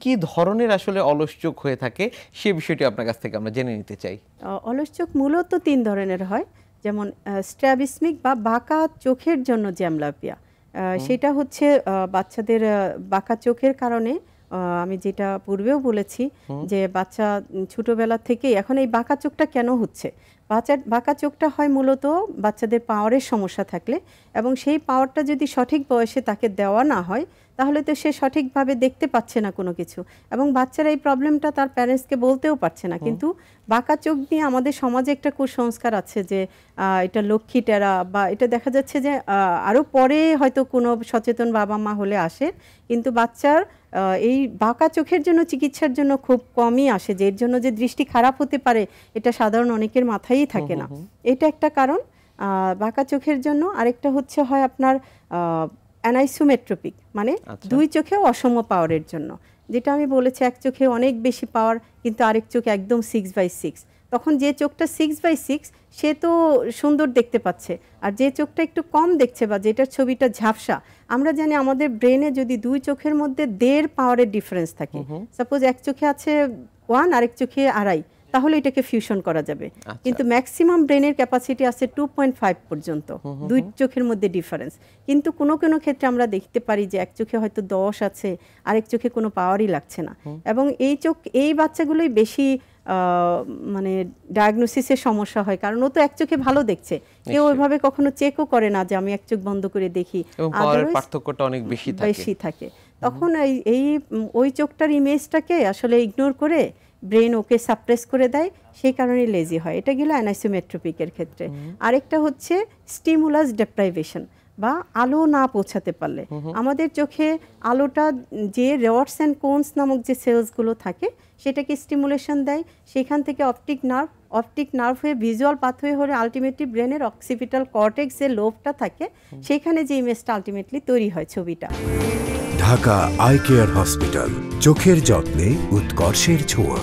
কি ধরনের আসলে অলস চোখ হয়ে থাকে সে বিষয়টি আপনার কাছ থেকে আমরা জেনে নিতে চাই। অলস চোখ মূলত 3 ধরনের হয়, যেমন স্ট্র্যাবিসমিক বা বাঁকা চোখের জন্য যে অ্যামব্লায়োপিয়া, সেটা হচ্ছে বাচ্চাদের বাঁকা চোখের কারণে, আমি যেটা পূর্বেও বলেছি যে বাচ্চা ছোটবেলা থেকে এখন এই বাঁকা চোখটা কেন হচ্ছে, বাঁকা চোখটা হয় মূলত বাচ্চাদের পাওয়ারের সমস্যা থাকলে, এবং সেই পাওয়ারটা যদি সঠিক বয়সে তাকে দেওয়া না হয় তাহলে তো সে সঠিকভাবে দেখতে পাচ্ছে না কোনো কিছু, এবং বাচ্চারা এই প্রবলেমটা তার প্যারেন্টসকে বলতেও পারছে না। কিন্তু বাঁকা চোখ নিয়ে আমাদের সমাজে একটা কুসংস্কার আছে যে এটা লক্ষ্মী টেরা, বা এটা দেখা যাচ্ছে যে আরও পরে হয়তো কোনো সচেতন বাবা মা হলে আসে, কিন্তু বাচ্চার এই বাঁকা চোখের জন্য চিকিৎসার জন্য খুব কমই আসে, যে এর জন্য যে দৃষ্টি খারাপ হতে পারে এটা সাধারণ অনেকের মাথায়ই থাকে না। এটা একটা কারণ বাঁকা চোখের জন্য। আরেকটা হচ্ছে হয় আপনার অ্যানাইসোমেট্রোপিক, মানে দুই চোখেও অসম পাওয়ারের জন্য, যেটা আমি বলেছি এক চোখে অনেক বেশি পাওয়ার কিন্তু আরেক চোখে একদম 6/6, তখন যে চোখটা 6/6 সে তো সুন্দর দেখতে পাচ্ছে, আর যে চোখটা একটু কম দেখছে বা যেটার ছবিটা ঝাপসা, আমরা জানি আমাদের ব্রেনে যদি দুই চোখের মধ্যে 1.5 পাওয়ারের ডিফারেন্স থাকে, সাপোজ এক চোখে আছে 1 আরেক চোখে 2.5, তাহলে এটাকে ফিউশন করা যাবে। কিন্তু ম্যাক্সিমাম ব্রেনের ক্যাপাসিটি আছে 2.5 পর্যন্ত, দুই চোখের মধ্যে ডিফারেন্স। কিন্তু কোনো কোনো ক্ষেত্রে আমরা দেখতে পারি যে এক চোখে হয়তো 10 আছে, আরেক চোখে কোনো পাওয়ারই লাগছে না, এবং এই বাচ্চাগুলোই বেশি মানে ডায়াগনোসিসের সমস্যা হয়, কারণ ও তো এক চোখে ভালো দেখছে, কেউ ওইভাবে কখনো চেকও করে না যে আমি এক চোখ বন্ধ করে দেখি, পার্থক্যটা অনেক বেশি থাকে। তখন ওই চোখটার ইমেজটাকে আসলে ইগনোর করে ব্রেন ওকে সাপ্রেস করে দেয়, সেই কারণে লেজি হয়। এটা গেল অ্যানাইসোমেট্রোপিকের ক্ষেত্রে। আরেকটা হচ্ছে স্টিমুলাস ডেপ্রাইভেশন, বা আলো না পৌঁছাতে পারলে। আমাদের চোখে আলোটা যে রডস অ্যান্ড কোনস নামক যে সেলসগুলো থাকে সেটাকে স্টিমুলেশন দেয়, সেখান থেকে অপটিক নার্ভ হয়ে ভিজুয়াল পাথওয়ে হয়ে আলটিমেটলি ব্রেনের অক্সিপিটাল কর্টেক্স যে লোবটা থাকে সেখানে যে ইমেজটা আলটিমেটলি তৈরি হয় ছবিটা। ঢাকা আই কেয়ার হসপিটাল, চোখের যত্নে উৎকর্ষের ছোঁয়া।